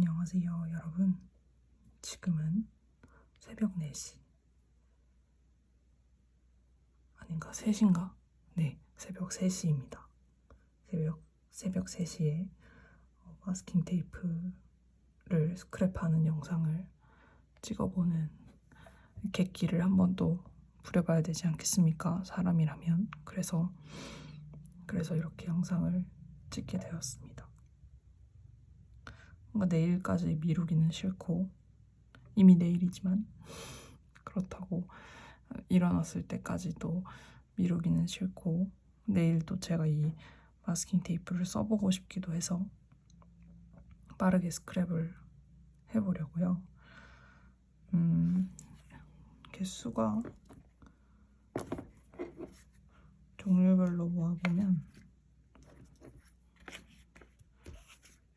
안녕하세요 여러분. 지금은 새벽 4시 아닌가? 3시인가? 네, 새벽 3시입니다. 새벽 3시에 마스킹 테이프를 스크랩하는 영상을 찍어보는 객기를 한번 또 부려봐야 되지 않겠습니까? 사람이라면. 그래서 이렇게 영상을 찍게 되었습니다. 뭔가 내일까지 미루기는 싫고, 이미 내일이지만 그렇다고 일어났을 때까지도 미루기는 싫고, 내일도 제가 이 마스킹 테이프를 써보고 싶기도 해서 빠르게 스크랩을 해보려고요. 개수가 종류별로 모아보면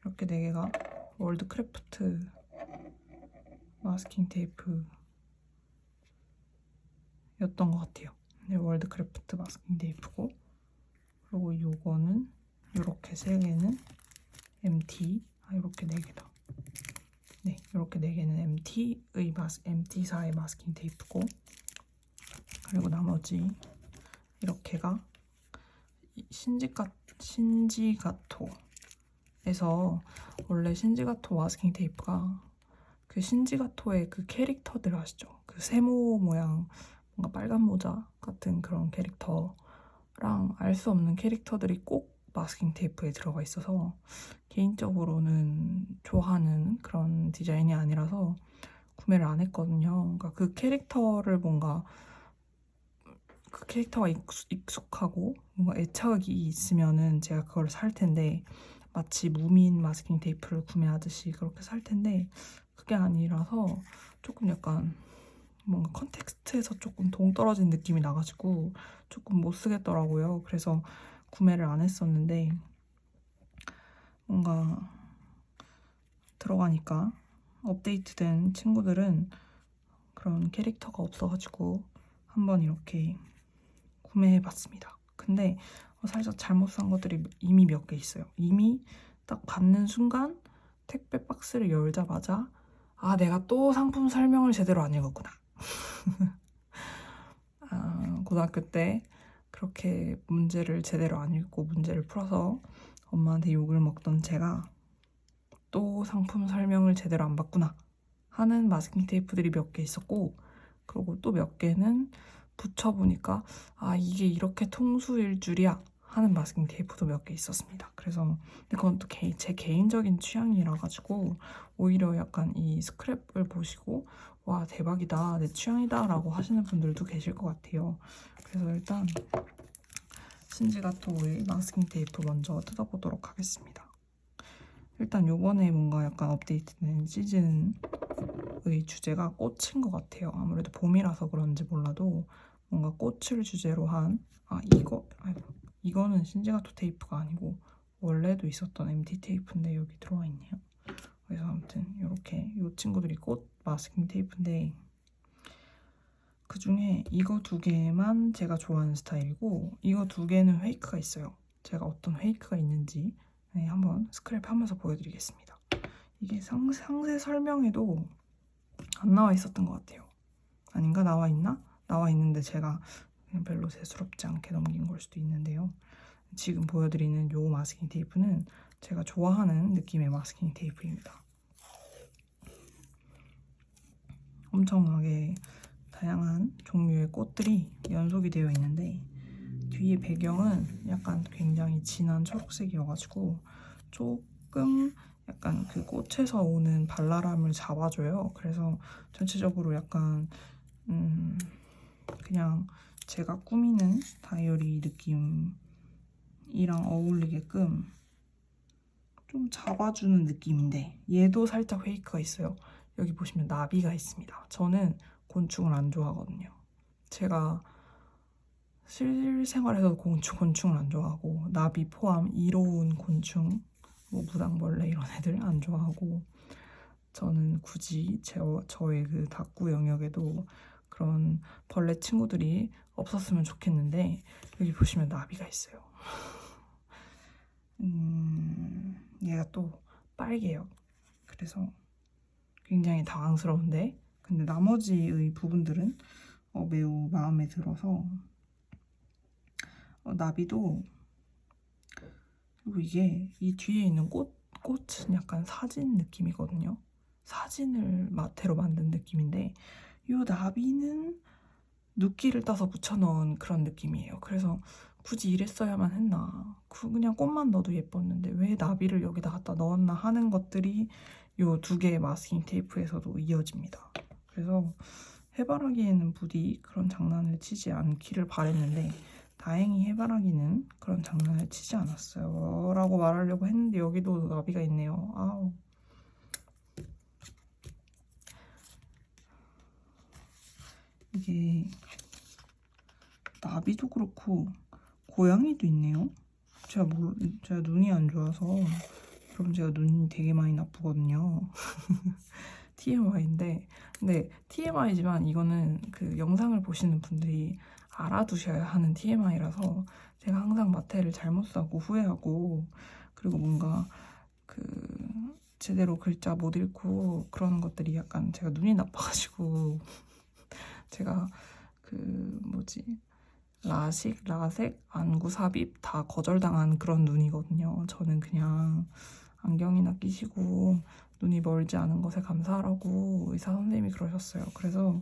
이렇게 4개가 월드크래프트 마스킹 테이프였던 것 같아요. 네, 월드크래프트 마스킹 테이프고, 그리고 요거는 이렇게 3개는 MT, 이렇게 4개다. 네, 이렇게 4개는 MT사의 마스킹 테이프고, 그리고 나머지 이렇게가 신지가토에서, 원래 신지가토 마스킹 테이프가 그 신지가토의 그 캐릭터들 아시죠? 그 세모 모양, 뭔가 빨간 모자 같은 그런 캐릭터랑 알 수 없는 캐릭터들이 꼭 마스킹 테이프에 들어가 있어서 개인적으로는 좋아하는 그런 디자인이 아니라서 구매를 안 했거든요. 그러니까 그 캐릭터가 익숙하고 뭔가 애착이 있으면은 제가 그걸 살 텐데, 마치 무민 마스킹 테이프를 구매하듯이 그렇게 살 텐데, 그게 아니라서 조금 약간 뭔가 컨텍스트에서 조금 동떨어진 느낌이 나가지고 조금 못 쓰겠더라고요. 그래서 구매를 안 했었는데, 뭔가 들어가니까 업데이트된 친구들은 그런 캐릭터가 없어가지고 한번 이렇게 구매해봤습니다. 근데 살짝 잘못 산 것들이 이미 몇 개 있어요. 이미 딱 받는 순간 택배 박스를 열자마자 내가 또 상품 설명을 제대로 안 읽었구나. 고등학교 때 그렇게 문제를 제대로 안 읽고 문제를 풀어서 엄마한테 욕을 먹던 제가 또 상품 설명을 제대로 안 봤구나 하는 마스킹 테이프들이 몇 개 있었고, 그리고 또 몇 개는 붙여보니까 이게 이렇게 통수일 줄이야 하는 마스킹 테이프도 몇 개 있었습니다. 그래서 근데 그건 또 제 개인적인 취향이라 가지고 오히려 약간 이 스크랩을 보시고 와 대박이다, 내 취향이다 라고 하시는 분들도 계실 것 같아요. 그래서 일단 신지가토의 마스킹 테이프 먼저 뜯어보도록 하겠습니다. 일단 요번에 뭔가 약간 업데이트된 시즌의 주제가 꽃인 것 같아요. 아무래도 봄이라서 그런지 몰라도 뭔가 꽃을 주제로 한 이거는 신지가토 테이프가 아니고 원래도 있었던 MT 테이프인데 여기 들어와 있네요. 그래서 아무튼 이렇게 이 친구들이 꽃 마스킹 테이프인데, 그 중에 이거 2개만 제가 좋아하는 스타일이고, 이거 2개는 페이크가 있어요. 제가 어떤 페이크가 있는지 한번 스크랩하면서 보여드리겠습니다. 이게 상세 설명에도 안 나와 있었던 것 같아요. 아닌가? 나와 있나? 나와 있는데 제가 그냥 별로 대수롭지 않게 넘긴 걸 수도 있는데요. 지금 보여드리는 요 마스킹 테이프는 제가 좋아하는 느낌의 마스킹 테이프입니다. 엄청나게 다양한 종류의 꽃들이 연속이 되어 있는데, 뒤에 배경은 약간 굉장히 진한 초록색이어가지고 조금 약간 그 꽃에서 오는 발랄함을 잡아줘요. 그래서 전체적으로 약간 그냥 제가 꾸미는 다이어리 느낌이랑 어울리게끔 좀 잡아주는 느낌인데, 얘도 살짝 페이크가 있어요. 여기 보시면 나비가 있습니다. 저는 곤충을 안 좋아하거든요. 제가 실생활에서도 곤충을 안 좋아하고, 나비 포함 이로운 곤충, 뭐 무당벌레 이런 애들 안 좋아하고, 저는 굳이 저의 그 다꾸 영역에도 그런 벌레 친구들이 없었으면 좋겠는데, 여기 보시면 나비가 있어요. 얘가 또 빨개요. 그래서 굉장히 당황스러운데, 근데 나머지의 부분들은 매우 마음에 들어서 나비도, 그리고 이게 이 뒤에 있는 꽃은 약간 사진 느낌이거든요. 사진을 마테로 만든 느낌인데 이 나비는 눕기를 따서 붙여넣은 그런 느낌이에요. 그래서 굳이 이랬어야만 했나, 그냥 꽃만 넣어도 예뻤는데 왜 나비를 여기다 갖다 넣었나 하는 것들이 이 두 개의 마스킹 테이프에서도 이어집니다. 그래서 해바라기에는 부디 그런 장난을 치지 않기를 바랬는데 다행히 해바라기는 그런 장난을 치지 않았어요 라고 말하려고 했는데 여기도 나비가 있네요. 아우. 이게 나비도 그렇고 고양이도 있네요. 제가 눈이 안 좋아서, 여러분 제가 눈이 되게 많이 나쁘거든요. TMI인데, 근데 TMI지만 이거는 그 영상을 보시는 분들이 알아두셔야 하는 TMI라서 제가 항상 마테를 잘못 사고 후회하고, 그리고 뭔가 그 제대로 글자 못 읽고 그러는 것들이 약간 제가 눈이 나빠가지고 제가 그 뭐지, 라식, 라섹, 안구, 삽입 다 거절당한 그런 눈이거든요. 저는 그냥 안경이나 끼시고 눈이 멀지 않은 것에 감사하라고 의사 선생님이 그러셨어요. 그래서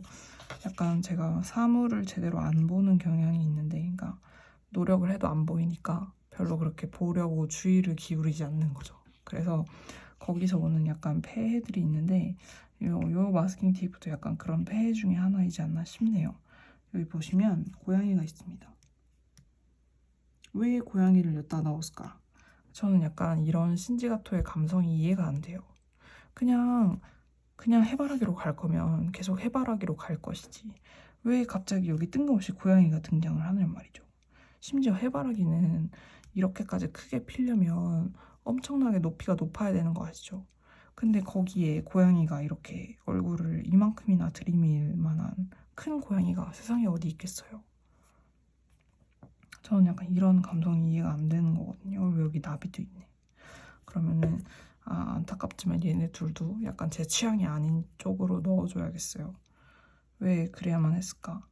약간 제가 사물을 제대로 안 보는 경향이 있는데, 그러니까 노력을 해도 안 보이니까 별로 그렇게 보려고 주의를 기울이지 않는 거죠. 그래서 거기서 오는 약간 폐해들이 있는데 요 마스킹 테이프도 약간 그런 폐해 중에 하나이지 않나 싶네요. 여기 보시면 고양이가 있습니다. 왜 고양이를 여기다 넣었을까? 저는 약간 이런 신지가토의 감성이 이해가 안 돼요. 그냥 해바라기로 갈 거면 계속 해바라기로 갈 것이지 왜 갑자기 여기 뜬금없이 고양이가 등장을 하느냐 말이죠. 심지어 해바라기는 이렇게까지 크게 피려면 엄청나게 높이가 높아야 되는 거 아시죠? 근데 거기에 고양이가 이렇게 얼굴을 이만큼이나 들이밀 만한 큰 고양이가 세상에 어디 있겠어요? 저는 약간 이런 감성이 이해가 안 되는 거거든요. 왜 여기 나비도 있네. 그러면은 안타깝지만 얘네 둘도 약간 제 취향이 아닌 쪽으로 넣어줘야겠어요. 왜 그래야만 했을까?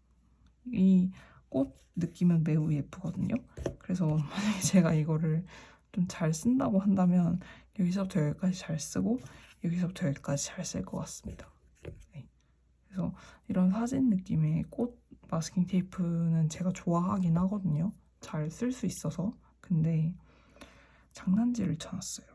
이 꽃 느낌은 매우 예쁘거든요. 그래서 만약에 제가 이거를 좀 잘 쓴다고 한다면 여기서부터 여기까지 잘 쓰고 여기서부터 여기까지 잘 쓸 것 같습니다. 네. 그래서 이런 사진 느낌의 꽃 마스킹 테이프는 제가 좋아하긴 하거든요. 잘 쓸 수 있어서. 근데 장난질을 쳐놨어요.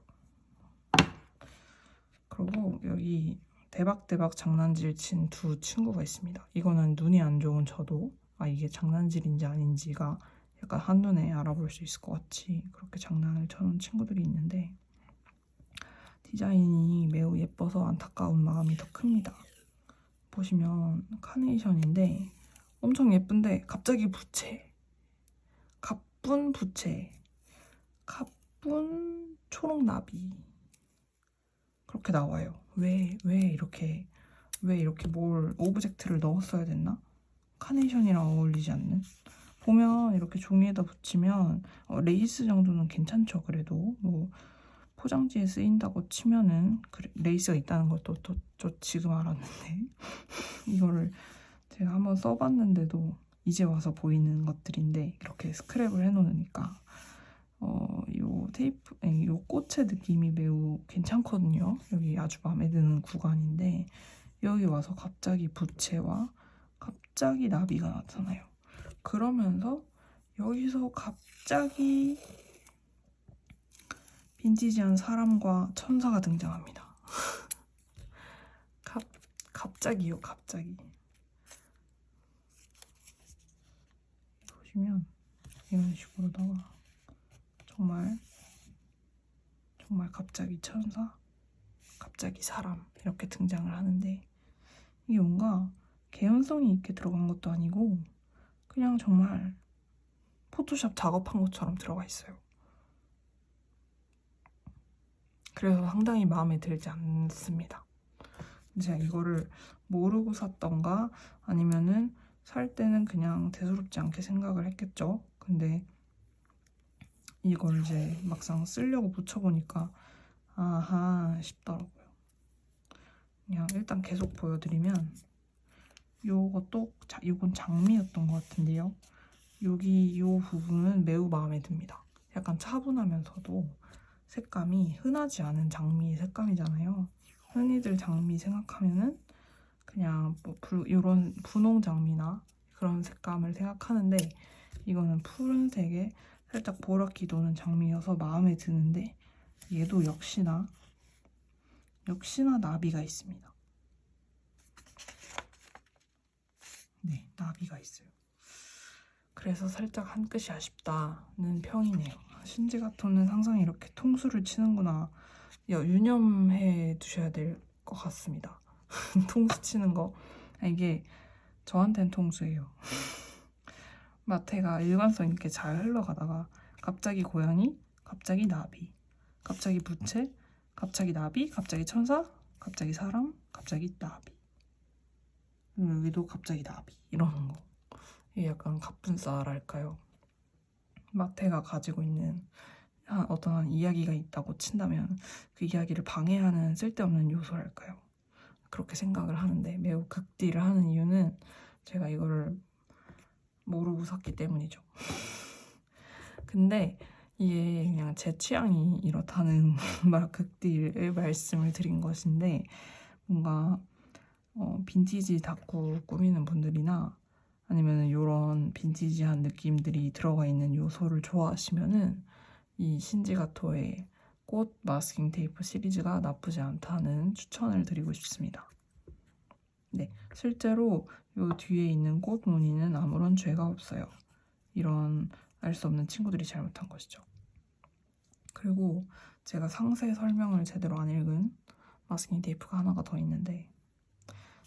그리고 여기 대박 장난질 친 두 친구가 있습니다. 이거는 눈이 안 좋은 저도 이게 장난질인지 아닌지가 약간 한눈에 알아볼 수 있을 것 같이 그렇게 장난을 쳐놓은 친구들이 있는데, 디자인이 매우 예뻐서 안타까운 마음이 더 큽니다. 보시면 카네이션인데 엄청 예쁜데 갑자기 부채, 가쁜 부채, 가쁜 초록나비 그렇게 나와요. 왜 이렇게 뭘 오브젝트를 넣었어야 됐나? 카네이션이랑 어울리지 않는? 보면 이렇게 종이에다 붙이면 레이스 정도는 괜찮죠. 그래도 뭐 포장지에 쓰인다고 치면은 레이스가 있다는 것도 저 지금 알았는데 이거를 제가 한번 써봤는데도 이제 와서 보이는 것들인데 이렇게 스크랩을 해놓으니까 요 테이프, 요 꽃의 느낌이 매우 괜찮거든요. 여기 아주 마음에 드는 구간인데 여기 와서 갑자기 부채와 갑자기 나비가 나타나요. 그러면서 여기서 갑자기 빈티지한 사람과 천사가 등장합니다. 갑자기요, 갑자기. 보시면 이런 식으로다가 정말 갑자기 천사, 갑자기 사람 이렇게 등장을 하는데 이게 뭔가 개연성이 있게 들어간 것도 아니고 그냥 정말 포토샵 작업한 것처럼 들어가 있어요. 그래서 상당히 마음에 들지 않습니다. 제가 이거를 모르고 샀던가 아니면은 살 때는 그냥 대수롭지 않게 생각을 했겠죠. 근데 이걸 이제 막상 쓰려고 붙여보니까 아하 싶더라고요. 그냥 일단 계속 보여드리면 요것도 이건 장미였던 것 같은데요. 여기 요 부분은 매우 마음에 듭니다. 약간 차분하면서도 색감이 흔하지 않은 장미 색감이잖아요. 흔히들 장미 생각하면은 그냥 뭐 이런 분홍 장미나 그런 색감을 생각하는데 이거는 푸른색에 살짝 보랏기 도는 장미여서 마음에 드는데 얘도 역시나 나비가 있습니다. 네, 나비가 있어요. 그래서 살짝 한 끗이 아쉽다는 평이네요. 신지가토는 항상 이렇게 통수를 치는구나. 유념해 두셔야 될 것 같습니다. 통수 치는 거. 이게 저한텐 통수예요. 마태가 일관성 있게 잘 흘러가다가 갑자기 고양이, 갑자기 나비, 갑자기 부채, 갑자기 나비, 갑자기 천사, 갑자기 사람, 갑자기 나비. 여기도 갑자기 나비 이러는 거. 이게 약간 갑분싸랄까요? 마태가 가지고 있는 어떤 이야기가 있다고 친다면 그 이야기를 방해하는 쓸데없는 요소랄까요? 그렇게 생각을 하는데 매우 극딜을 하는 이유는 제가 이거를 모르고 샀기 때문이죠. 근데 이게 그냥 제 취향이 이렇다는 극딜의 말씀을 드린 것인데 뭔가 빈티지 다꾸 꾸미는 분들이나 아니면 이런 빈티지한 느낌들이 들어가 있는 요소를 좋아하시면은 이 신지가토의 꽃 마스킹 테이프 시리즈가 나쁘지 않다는 추천을 드리고 싶습니다. 네, 실제로 이 뒤에 있는 꽃 무늬는 아무런 죄가 없어요. 이런 알 수 없는 친구들이 잘못한 것이죠. 그리고 제가 상세 설명을 제대로 안 읽은 마스킹 테이프가 하나가 더 있는데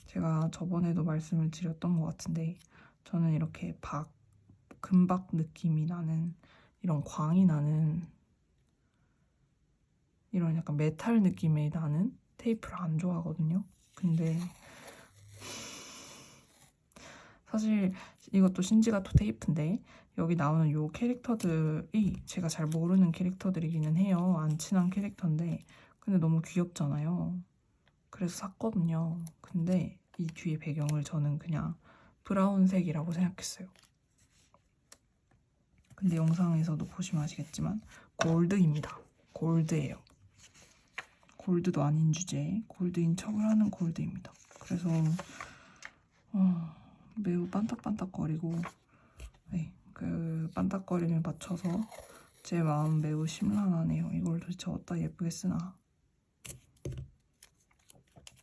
제가 저번에도 말씀을 드렸던 것 같은데 저는 이렇게 금박 느낌이 나는 이런 광이 나는 이런 약간 메탈 느낌이 나는 테이프를 안 좋아하거든요. 근데 사실 이것도 신지가토 테이프인데 여기 나오는 요 캐릭터들이 제가 잘 모르는 캐릭터들이기는 해요. 안 친한 캐릭터인데 근데 너무 귀엽잖아요. 그래서 샀거든요. 근데 이 뒤에 배경을 저는 그냥 브라운색이라고 생각했어요. 근데 영상에서도 보시면 아시겠지만 골드입니다. 골드예요. 골드도 아닌 주제에 골드인 척을 하는 골드입니다. 그래서 매우 반딱반딱거리고 네, 그 반딱거림에 맞춰서 제 마음 매우 심란하네요. 이걸 도대체 어디다 예쁘게 쓰나.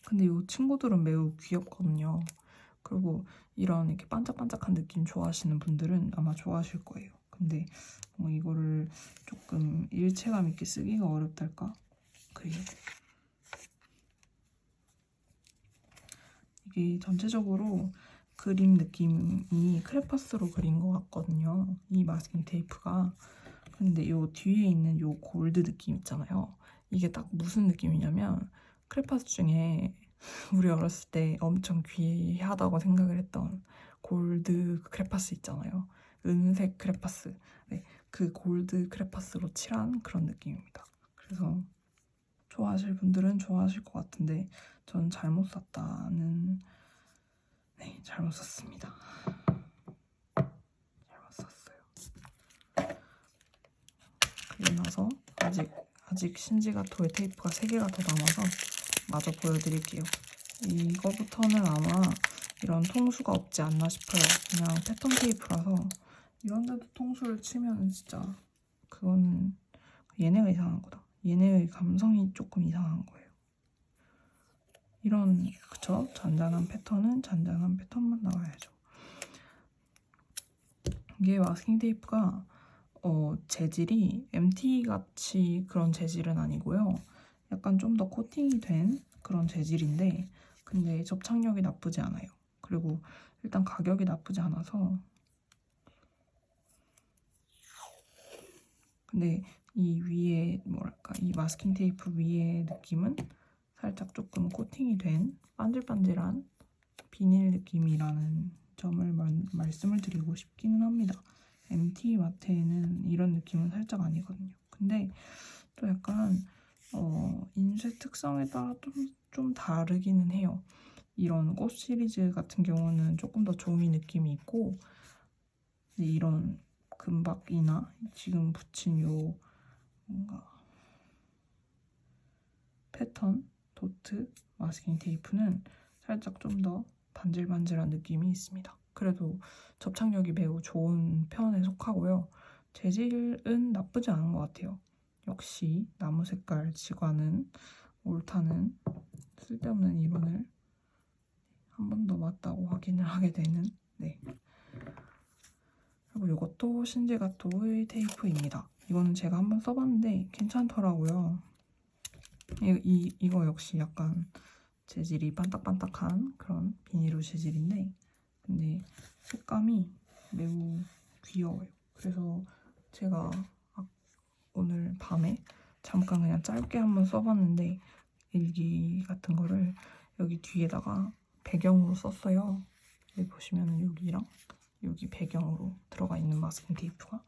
근데 이 친구들은 매우 귀엽거든요. 그리고 이런 이렇게 반짝반짝한 느낌 좋아하시는 분들은 아마 좋아하실 거예요. 근데 이거를 조금 일체감 있게 쓰기가 어렵달까? 그래요. 이게 전체적으로 그림 느낌이 크레파스로 그린 것 같거든요. 이 마스킹 테이프가. 근데 요 뒤에 있는 요 골드 느낌 있잖아요. 이게 딱 무슨 느낌이냐면 크레파스 중에 우리 어렸을 때 엄청 귀하다고 생각을 했던 골드 크레파스 있잖아요. 은색 크레파스. 네, 그 골드 크레파스로 칠한 그런 느낌입니다. 그래서 좋아하실 분들은 좋아하실 것 같은데 전 잘못 샀다는 네, 잘못 샀습니다. 잘못 샀어요. 그리고 나서 아직 신지가토의 테이프가 3개가 더 남아서 마저 보여드릴게요. 이거부터는 아마 이런 통수가 없지 않나 싶어요. 그냥 패턴 테이프라서 이런 데도 통수를 치면 진짜 그거는 얘네가 이상한 거다. 얘네의 감성이 조금 이상한 거예요. 이런 그쵸? 잔잔한 패턴은 잔잔한 패턴만 나와야죠. 이게 마스킹 테이프가 재질이 MT 같이 그런 재질은 아니고요. 약간 좀 더 코팅이 된 그런 재질인데 근데 접착력이 나쁘지 않아요. 그리고 일단 가격이 나쁘지 않아서 근데 이 위에 뭐랄까 이 마스킹 테이프 위에 느낌은 살짝 조금 코팅이 된 반질반질한 비닐 느낌이라는 점을 말씀을 드리고 싶기는 합니다. MT 마테는 이런 느낌은 살짝 아니거든요. 근데 또 약간 인쇄 특성에 따라 좀 다르기는 해요. 이런 꽃 시리즈 같은 경우는 조금 더 종이 느낌이 있고, 이런 금박이나 지금 붙인 요 뭔가 패턴, 도트, 마스킹 테이프는 살짝 좀 더 반질반질한 느낌이 있습니다. 그래도 접착력이 매우 좋은 편에 속하고요. 재질은 나쁘지 않은 것 같아요. 역시 나무 색깔 지관은 옳다는 쓸데없는 이론을 한 번 더 맞다고 확인을 하게 되는, 네. 그리고 이것도 신제가토의 테이프입니다. 이거는 제가 한번 써봤는데 괜찮더라고요. 이거 역시 약간 재질이 반딱반딱한 그런 비닐로 재질인데, 근데 색감이 매우 귀여워요. 그래서 제가 오늘 밤에 잠깐 그냥 짧게 한번 써봤는데, 일기 같은 거를 여기 뒤에다가 배경으로 썼어요. 여기 보시면 여기랑 여기 배경으로 들어가 있는 마스킹 테이프가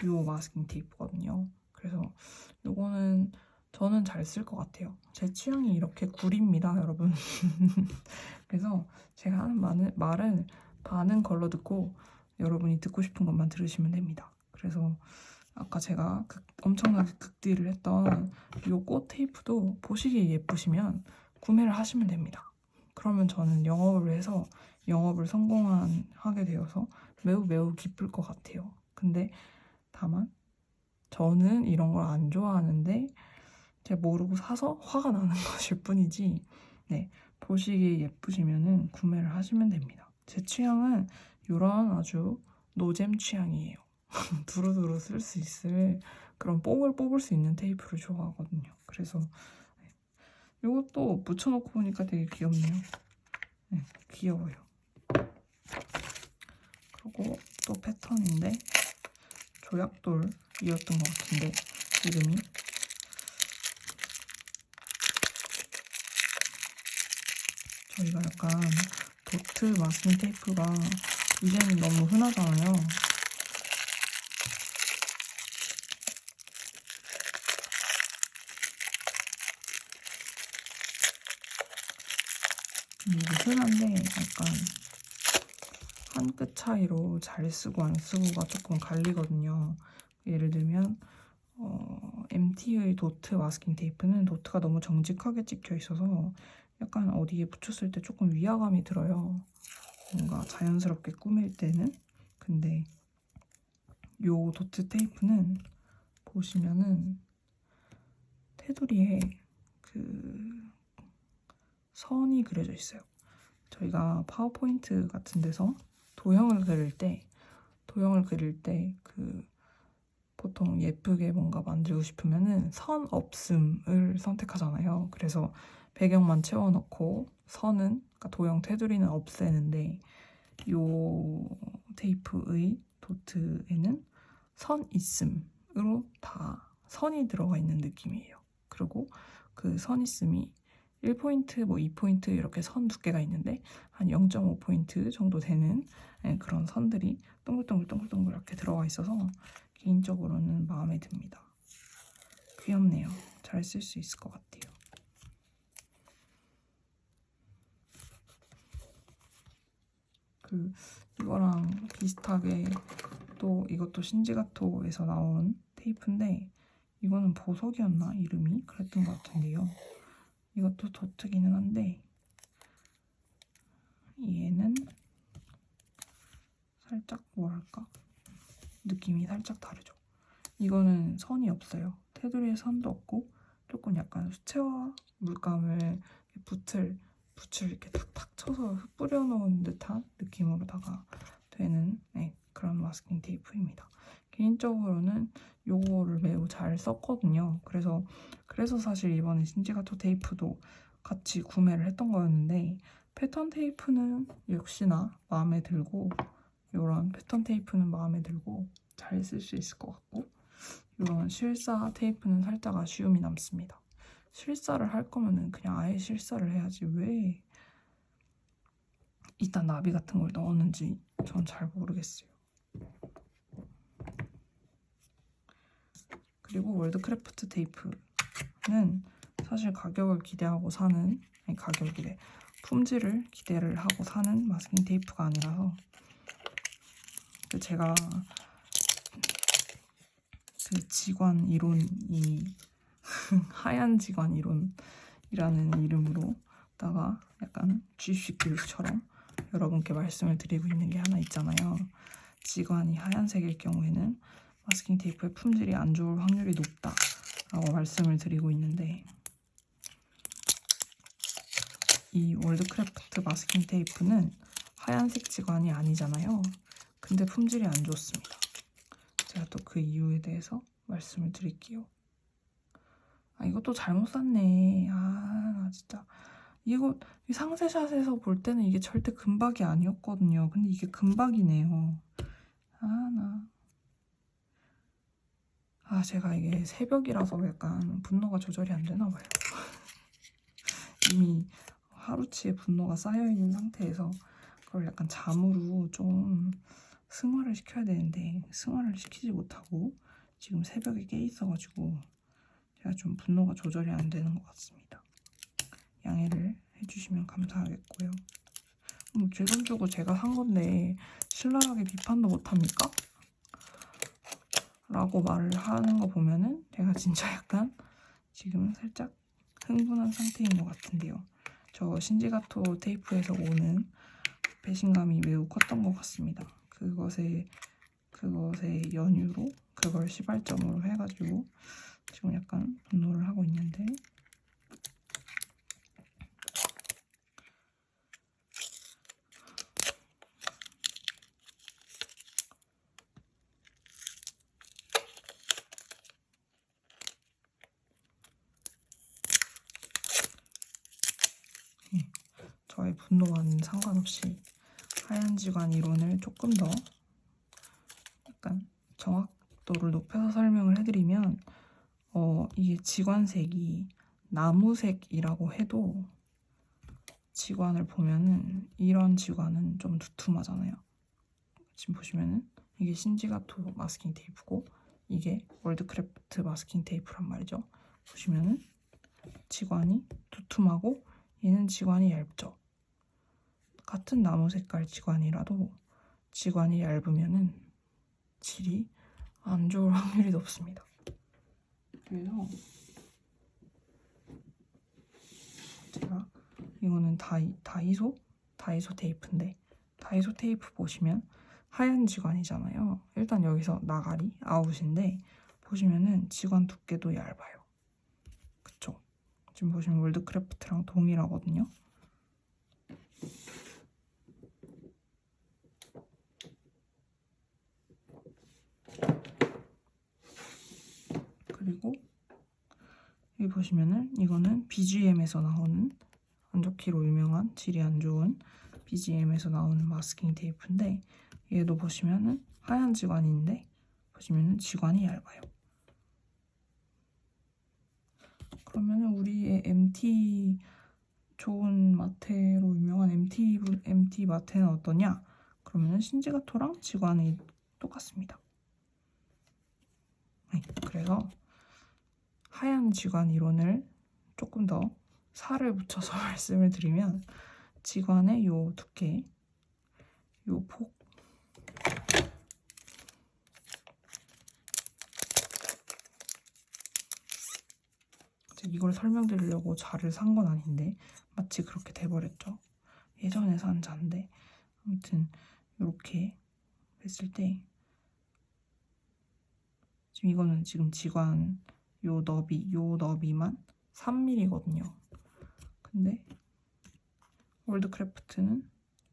이 마스킹 테이프거든요. 그래서 이거는 저는 잘 쓸 것 같아요. 제 취향이 이렇게 구립니다, 여러분. 그래서 제가 하는 말은 반은 걸러 듣고 여러분이 듣고 싶은 것만 들으시면 됩니다. 그래서 아까 제가 엄청나게 극딜을 했던 이 꽃 테이프도 보시기에 예쁘시면 구매를 하시면 됩니다. 그러면 저는 영업을 해서 영업을 성공하게 되어서 매우 기쁠 것 같아요. 근데 다만 저는 이런 걸 안 좋아하는데 제가 모르고 사서 화가 나는 것일 뿐이지, 네, 보시기에 예쁘시면 구매를 하시면 됩니다. 제 취향은 이런 아주 노잼 취향이에요. 두루두루 쓸 수 있을 그런 뽕을 뽑을 수 있는 테이프를 좋아하거든요. 그래서 이것도 붙여놓고 보니까 되게 귀엽네요. 네, 귀여워요. 그리고 또 패턴인데 조약돌이었던 것 같은데 이름이 저희가 약간 도트 마스킹 테이프가 이제는 너무 흔하잖아요. 이게 흔한데 약간 한 끗 차이로 잘 쓰고 안 쓰고가 조금 갈리거든요. 예를 들면 MT의 도트 마스킹 테이프는 도트가 너무 정직하게 찍혀 있어서 약간 어디에 붙였을 때 조금 위화감이 들어요. 뭔가 자연스럽게 꾸밀 때는. 근데 요 도트 테이프는 보시면은 테두리에 그 선이 그려져 있어요. 저희가 파워포인트 같은 데서 도형을 그릴 때 그 보통 예쁘게 뭔가 만들고 싶으면은 선 없음을 선택하잖아요. 그래서 배경만 채워넣고 선은, 그러니까 도형 테두리는 없애는데 요 테이프의 도트에는 선 있음으로 다 선이 들어가 있는 느낌이에요. 그리고 그 선 있음이 1포인트, 뭐 2포인트 이렇게 선 두께가 있는데 한 0.5포인트 정도 되는 그런 선들이 동글동글 이렇게 들어가 있어서 개인적으로는 마음에 듭니다. 귀엽네요. 잘 쓸 수 있을 것 같아요. 이거랑 비슷하게 또 이것도 신지가토에서 나온 테이프인데 이거는 보석이었나? 이름이? 그랬던 것 같은데요. 이것도 도트기는 한데 얘는 살짝 뭐랄까? 느낌이 살짝 다르죠. 이거는 선이 없어요. 테두리에 선도 없고 조금 약간 수채화 물감을 붓을 이렇게 탁탁 쳐서 뿌려놓은 듯한 느낌으로다가 되는 그런 마스킹 테이프입니다. 개인적으로는 요거를 매우 잘 썼거든요. 그래서 사실 이번에 신지가토 테이프도 같이 구매를 했던 거였는데 패턴 테이프는 역시나 마음에 들고 이런 패턴 테이프는 마음에 들고 잘 쓸 수 있을 것 같고 이런 실사 테이프는 살짝 아쉬움이 남습니다. 실사를 할 거면은 그냥 아예 실사를 해야지 왜 이딴 나비 같은 걸 넣었는지 전 잘 모르겠어요. 그리고 월드크래프트 테이프 사실 가격을 기대하고 사는, 아니 가격 기대, 품질을 기대를 하고 사는 마스킹 테이프가 아니라서, 제가 그 지관 이론이 하얀 지관 이론이라는 이름으로다가 약간 GC 교육처럼 여러분께 말씀을 드리고 있는 게 하나 있잖아요. 지관이 하얀색일 경우에는 마스킹 테이프의 품질이 안 좋을 확률이 높다라고 말씀을 드리고 있는데, 이 월드크래프트 마스킹 테이프는 하얀색 지관이 아니잖아요. 근데 품질이 안 좋습니다. 제가 또 그 이유에 대해서 말씀을 드릴게요. 아, 이것도 잘못 샀네. 나 진짜. 이거 상세샷에서 볼 때는 이게 절대 금박이 아니었거든요. 근데 이게 금박이네요. 제가 이게 새벽이라서 약간 분노가 조절이 안 되나 봐요. 이미 하루치의 분노가 쌓여있는 상태에서 그걸 약간 잠으로 좀 승화를 시켜야 되는데 승화를 시키지 못하고 지금 새벽에 깨 있어가지고 제가 좀 분노가 조절이 안 되는 것 같습니다. 양해를 해주시면 감사하겠고요. 제 돈 주고 제가 산 건데 신랄하게 비판도 못합니까? 라고 말을 하는 거 보면은 제가 진짜 약간 지금 살짝 흥분한 상태인 것 같은데요. 저 신지가토 테이프에서 오는 배신감이 매우 컸던 것 같습니다. 그것의 연유로 그걸 시발점으로 해가지고 지금 약간 분노를 하고 있는데, 저의 분노와는 상관없이 하얀 지관 이론을 조금 더 약간 정확도를 높여서 설명을 해드리면, 이게 지관색이 나무색이라고 해도 지관을 보면은 이런 지관은 좀 두툼하잖아요. 지금 보시면은 이게 신지가토 마스킹 테이프고 이게 월드크래프트 마스킹 테이프란 말이죠. 보시면은 지관이 두툼하고 얘는 지관이 얇죠. 같은 나무 색깔 지관이라도 지관이 얇으면은 질이 안 좋을 확률이 높습니다. 그래서 제가 이거는 다이소 테이프인데, 다이소 테이프 보시면 하얀 지관이잖아요. 일단 여기서 나가리 아웃인데 보시면은 지관 두께도 얇아요. 그쵸? 지금 보시면 월드크래프트랑 동일하거든요. 그리고 여기 보시면은 이거는 BGM에서 나오는, 안 좋기로 유명한 질이 안 좋은 BGM에서 나오는 마스킹 테이프인데, 얘도 보시면은 하얀 지관인데 보시면은 지관이 얇아요. 그러면은 우리의 MT 좋은 마테로 유명한 MT 마테는 어떠냐? 그러면은 신지가토랑 지관이 똑같습니다. 그래서 하얀 지관 이론을 조금 더 살을 붙여서 말씀을 드리면, 지관의 요 두께, 요 폭, 이걸 설명드리려고 자를 산 건 아닌데 마치 그렇게 돼버렸죠. 예전에 산 자인데, 아무튼 이렇게 했을 때 지금 이거는 지금 지관 요 너비만 3mm거든요. 근데 월드크래프트는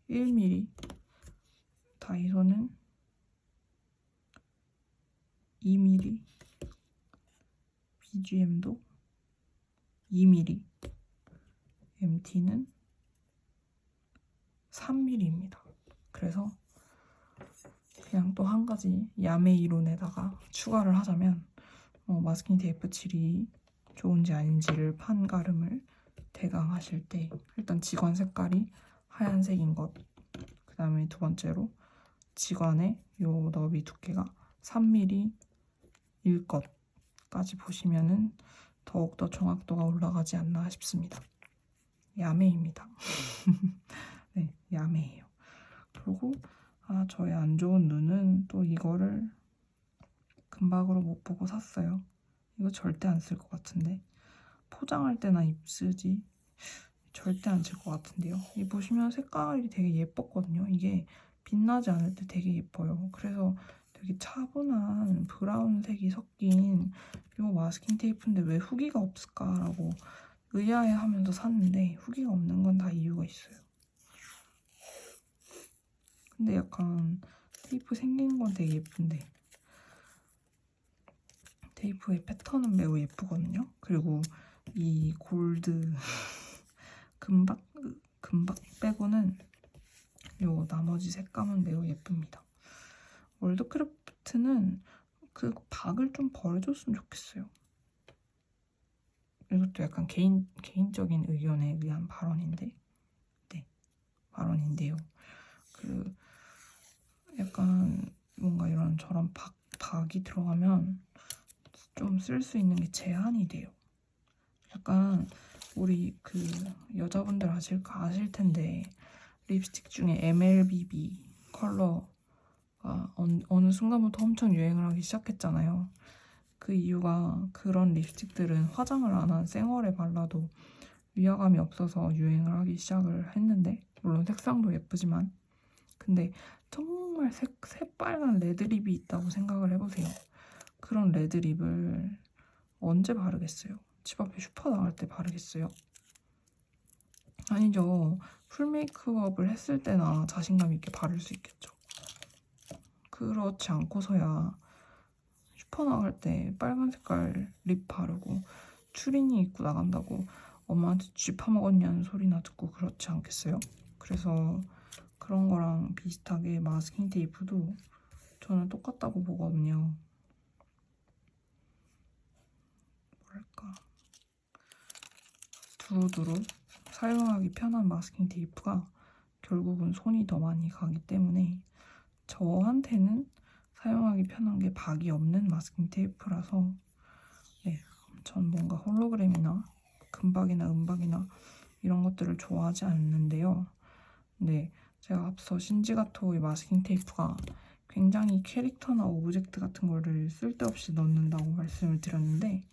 1mm, 다이소는 2mm, BGM도 2mm, MT는 3mm입니다. 그래서 그냥 또 한 가지 야매 이론에다가 추가를 하자면, 마스킹 테이프 질이 좋은지 아닌지를 판가름을 대강 하실 때 일단 지관 색깔이 하얀색인 것, 그 다음에 두 번째로 지관의 요 너비 두께가 3mm일 것까지 보시면은 더욱더 정확도가 올라가지 않나 싶습니다. 야매입니다. 네, 야매해요. 그리고 저의 안 좋은 눈은 또 이거를 금박으로 못 보고 샀어요. 이거 절대 안 쓸 것 같은데. 포장할 때나 입쓰지 절대 안 쓸 것 같은데요. 이 보시면 색깔이 되게 예뻤거든요. 이게 빛나지 않을 때 되게 예뻐요. 그래서 되게 차분한 브라운색이 섞인 이 마스킹 테이프인데 왜 후기가 없을까라고 의아해하면서 샀는데 후기가 없는 건 다 이유가 있어요. 근데 약간 테이프 생긴 건 되게 예쁜데 테이프의 패턴은 매우 예쁘거든요. 그리고 이 골드 금박 빼고는 요 나머지 색감은 매우 예쁩니다. 월드크래프트는 그 박을 좀 버려줬으면 좋겠어요. 이것도 약간 개인적인 의견에 의한 발언인데, 네, 발언인데요. 그 약간 뭔가 이런 저런 박이 들어가면 좀 쓸 수 있는 게 제한이 돼요. 약간 우리 그 여자분들 아실 텐데 립스틱 중에 MLBB 컬러가 어느 순간부터 엄청 유행을 하기 시작했잖아요. 그 이유가 그런 립스틱들은 화장을 안 한 생얼에 발라도 위화감이 없어서 유행을 하기 시작을 했는데 물론 색상도 예쁘지만 근데 정말 새빨간 레드립이 있다고 생각을 해보세요. 그런 레드립을 언제 바르겠어요? 집 앞에 슈퍼 나갈 때 바르겠어요? 아니죠. 풀 메이크업을 했을 때나 자신감 있게 바를 수 있겠죠. 그렇지 않고서야 슈퍼 나갈 때 빨간 색깔 립 바르고 추리닝 입고 나간다고 엄마한테 쥐 파먹었냐는 소리나 듣고 그렇지 않겠어요? 그래서 그런 거랑 비슷하게 마스킹 테이프도 저는 똑같다고 보거든요. 뭐랄까 두루두루 사용하기 편한 마스킹 테이프가 결국은 손이 더 많이 가기 때문에 저한테는 사용하기 편한 게 박이 없는 마스킹 테이프라서 네, 전 뭔가 홀로그램이나 금박이나 은박이나 이런 것들을 좋아하지 않는데요. 네, 제가 앞서 신지가토의 마스킹 테이프가 굉장히 캐릭터나 오브젝트 같은 거를 쓸데없이 넣는다고 말씀을 드렸는데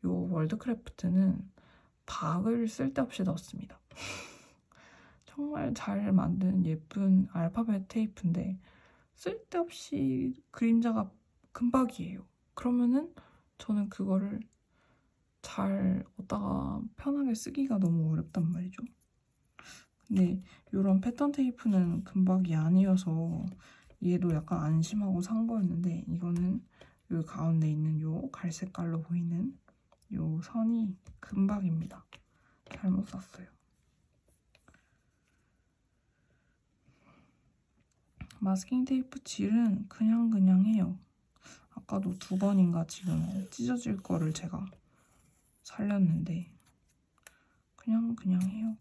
이 월드크래프트는 박을 쓸데없이 넣었습니다. 정말 잘 만든 예쁜 알파벳 테이프인데 쓸데없이 그림자가 금박이에요. 그러면은 저는 그거를 잘 얻다가 편하게 쓰기가 너무 어렵단 말이죠. 근데 이런 패턴 테이프는 금박이 아니어서 얘도 약간 안심하고 산 거였는데 이거는 여기 가운데 있는 요 갈색깔로 보이는 요 선이 금박입니다. 잘못 샀어요. 마스킹 테이프 질은 그냥 해요. 아까도 2번인가 지금 찢어질 거를 제가 살렸는데 그냥 해요.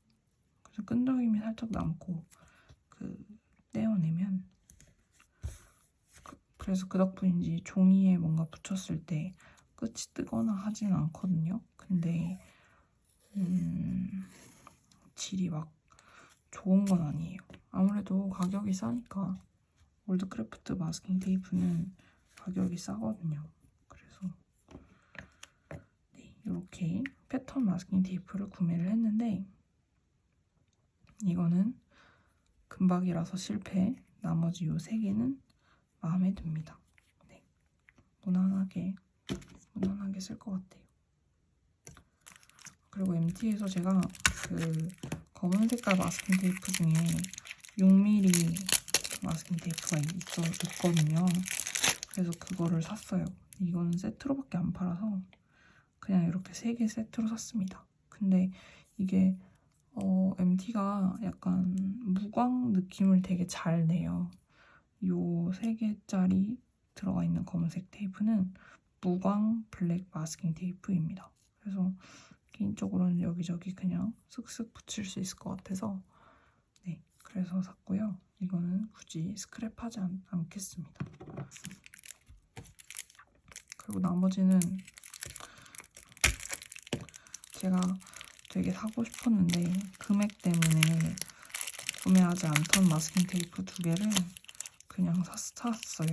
그래서 끈적임이 살짝 남고 떼어내면 그래서 그 덕분인지 종이에 뭔가 붙였을 때 끝이 뜨거나 하진 않거든요. 근데 질이 막 좋은 건 아니에요. 아무래도 가격이 싸니까 월드크래프트 마스킹 테이프는 가격이 싸거든요. 그래서 네, 이렇게 패턴 마스킹 테이프를 구매를 했는데 이거는 금박이라서 실패. 나머지 요 3개는 마음에 듭니다. 네, 무난하게 쓸 것 같아요. 그리고 MT에서 제가 그 검은 색깔 마스킹 테이프 중에 6mm 마스킹 테이프가 있거든요. 그래서 그거를 샀어요. 이거는 세트로밖에 안 팔아서 그냥 이렇게 3개 세트로 샀습니다. 근데 이게 MT가 약간 무광 느낌을 되게 잘 내요. 요 3개짜리 들어가 있는 검은색 테이프는 무광 블랙 마스킹 테이프입니다. 그래서 개인적으로는 여기저기 그냥 쓱쓱 붙일 수 있을 것 같아서 네, 그래서 샀고요. 이거는 굳이 스크랩하지 않겠습니다. 그리고 나머지는 제가 되게 사고 싶었는데 금액 때문에 구매하지 않던 마스킹 테이프 2개를 그냥 샀어요.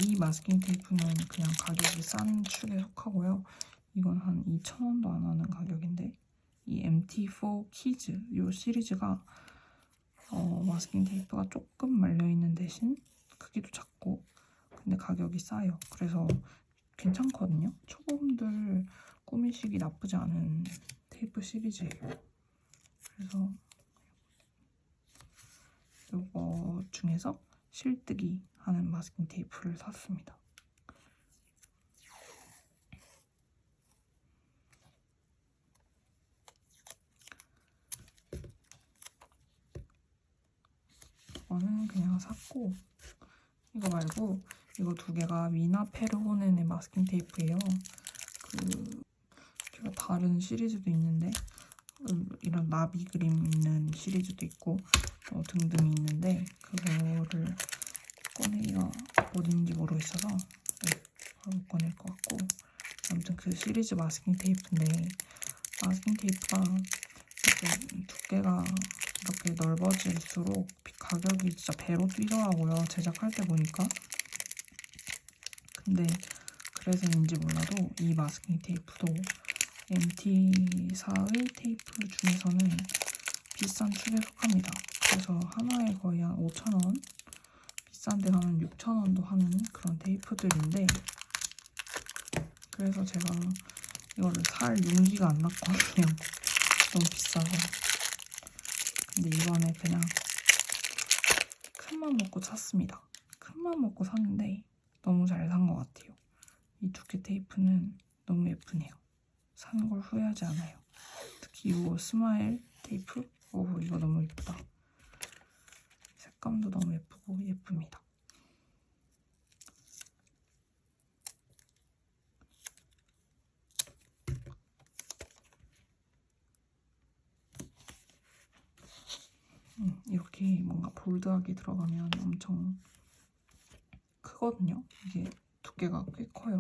이 마스킹 테이프는 그냥 가격이 싼 축에 속하고요. 이건 한 2,000원도 안 하는 가격인데 이 MT4 키즈 이 시리즈가 마스킹 테이프가 조금 말려있는 대신 크기도 작고 근데 가격이 싸요. 그래서 괜찮거든요. 초보분들 꾸미시기 나쁘지 않은 테이프 시리즈예요. 그래서 이거 중에서 실뜨기 하는 마스킹 테이프를 샀습니다. 이거는 그냥 샀고 이거 말고 이거 2개가 미나 페르호넨의 마스킹 테이프예요. 제가 다른 시리즈도 있는데 이런 나비 그림 있는 시리즈도 있고 등등이 있는데 그거를 꺼내기가 어딘지 모르겠어서 못 꺼낼 것 같고 아무튼 그 시리즈 마스킹 테이프인데 마스킹 테이프가 이렇게 두께가 이렇게 넓어질수록 가격이 진짜 배로 뛰더라고요. 제작할 때 보니까. 근데 그래서인지 몰라도 이 마스킹 테이프도 MT4의 테이프 중에서는 비싼 축에 속합니다. 그래서 하나에 거의 한 5,000원, 비싼 데 가면 6,000원도 하는 그런 테이프들인데 그래서 제가 이거를 살 용기가 안 났거든요. 너무 비싸서. 근데 이번에 그냥 큰맘 먹고 샀습니다. 큰맘 먹고 샀는데 너무 잘 산 것 같아요. 이 두께 테이프는 너무 예쁘네요. 산 걸 후회하지 않아요. 특히 이 스마일 테이프? 오, 이거 너무 예쁘다. 색감도 너무 예쁘고 예쁩니다. 이렇게 뭔가 볼드하게 들어가면 엄청 크거든요. 이게 두께가 꽤 커요.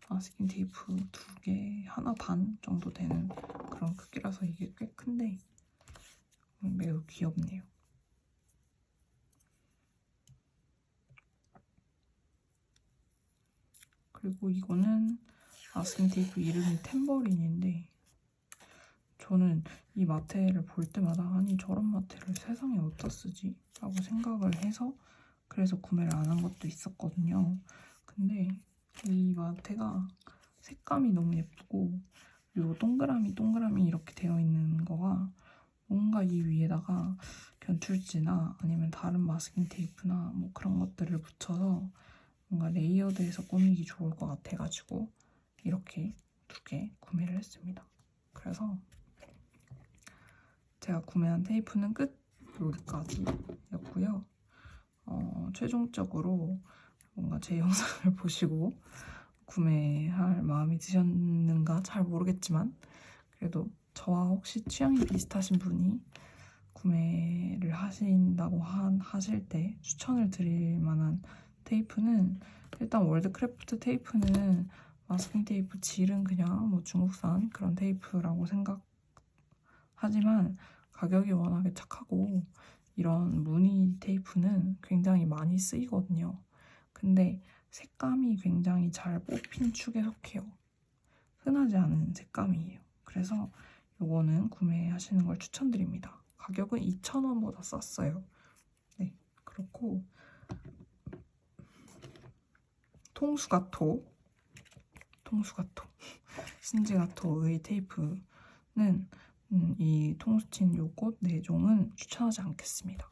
마스킹 테이프 2개, 하나 반 정도 되는 그런 크기라서 이게 꽤 큰데 매우 귀엽네요. 그리고 이거는 마스킹 테이프 이름이 탬버린인데 저는 이 마테를 볼 때마다 아니 저런 마테를 세상에 어디다 쓰지? 라고 생각을 해서 그래서 구매를 안 한 것도 있었거든요. 근데 이 마테가 색감이 너무 예쁘고 요 동그라미 이렇게 되어 있는 거가 뭔가 이 위에다가 견출지나 아니면 다른 마스킹 테이프나 뭐 그런 것들을 붙여서 뭔가 레이어드해서 꾸미기 좋을 것 같아가지고 이렇게 2개 구매를 했습니다. 그래서 제가 구매한 테이프는 끝 여기까지였고요. 최종적으로 뭔가 제 영상을 보시고 구매할 마음이 드셨는가 잘 모르겠지만 그래도 저와 혹시 취향이 비슷하신 분이 구매를 하신다고 하실 때 추천을 드릴 만한 테이프는 일단 월드크래프트 테이프는 마스킹 테이프 질은 그냥 뭐 중국산 그런 테이프라고 생각하지만 가격이 워낙에 착하고 이런 무늬 테이프는 굉장히 많이 쓰이거든요. 근데 색감이 굉장히 잘 뽑힌 축에 속해요. 흔하지 않은 색감이에요. 그래서 요거는 구매하시는 걸 추천드립니다. 가격은 2,000원보다 쌌어요. 네, 그렇고 통수가토 신지가토의 테이프는 이 통수친 요것 4종은 추천하지 않겠습니다.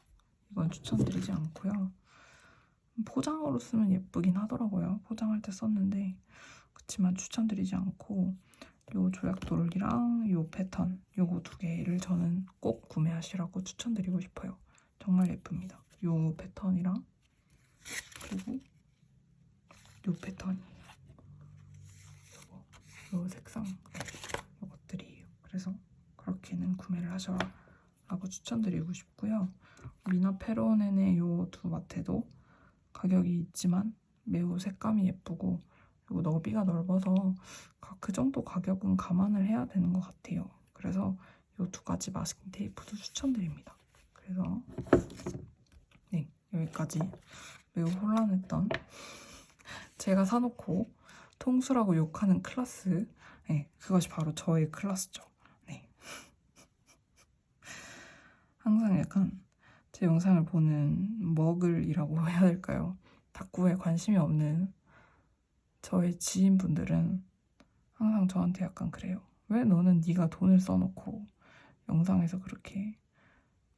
이건 추천드리지 않고요. 포장으로 쓰면 예쁘긴 하더라고요. 포장할 때 썼는데 그렇지만 추천드리지 않고 요 조약돌이랑 요 패턴 요거 2개를 저는 꼭 구매하시라고 추천드리고 싶어요. 정말 예쁩니다. 요 패턴이랑 그리고 요 패턴 요 색상 요것들이에요. 그래서 그렇게는 구매를 하셔라 라고 추천드리고 싶고요. 미나 페로넨의 요 2 마테도 가격이 있지만 매우 색감이 예쁘고 그리고 너비가 넓어서 그 정도 가격은 감안을 해야 되는 것 같아요. 그래서 이 두 가지 마스킹 테이프도 추천드립니다. 그래서 네, 여기까지 매우 혼란했던 제가 사놓고 통수라고 욕하는 클라스, 네, 그것이 바로 저의 클라스죠. 네. 항상 약간 제 영상을 보는 머글이라고 해야 될까요? 탁구에 관심이 없는 저의 지인분들은 항상 저한테 약간 그래요. 왜 너는 네가 돈을 써놓고 영상에서 그렇게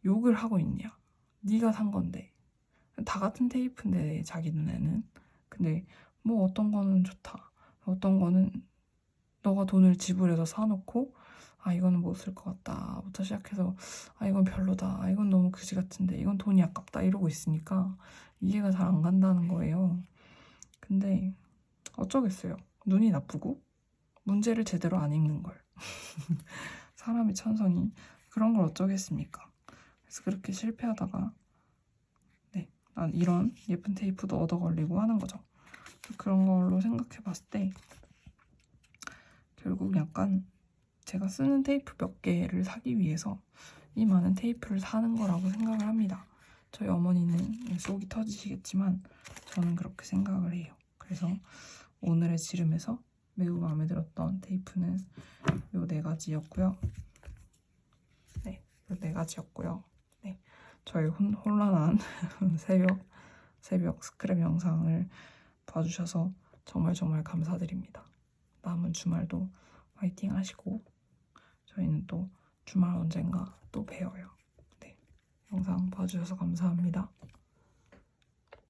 욕을 하고 있냐? 네가 산 건데. 다 같은 테이프인데 자기 눈에는. 근데 뭐 어떤 거는 좋다. 어떤 거는 너가 돈을 지불해서 사놓고 아 이거는 못 쓸 것 같다 부터 시작해서 아 이건 별로다. 아 이건 너무 그지 같은데. 이건 돈이 아깝다. 이러고 있으니까 이해가 잘 안 간다는 거예요. 근데 어쩌겠어요. 눈이 나쁘고 문제를 제대로 안 읽는 걸. 사람의 천성이 그런 걸 어쩌겠습니까? 그래서 그렇게 실패하다가 네, 난 이런 예쁜 테이프도 얻어 걸리고 하는 거죠. 그런 걸로 생각해 봤을 때 결국 약간 제가 쓰는 테이프 몇 개를 사기 위해서 이 많은 테이프를 사는 거라고 생각을 합니다. 저희 어머니는 속이 터지시겠지만 저는 그렇게 생각을 해요. 그래서 오늘의 지름에서 매우 마음에 들었던 테이프는 요 네 가지였고요. 네, 요 네 가지였고요. 네, 저희 혼란한 새벽 스크랩 영상을 봐주셔서 정말 정말 감사드립니다. 남은 주말도 화이팅 하시고 저희는 또 주말 언젠가 또 봬요. 네, 영상 봐주셔서 감사합니다.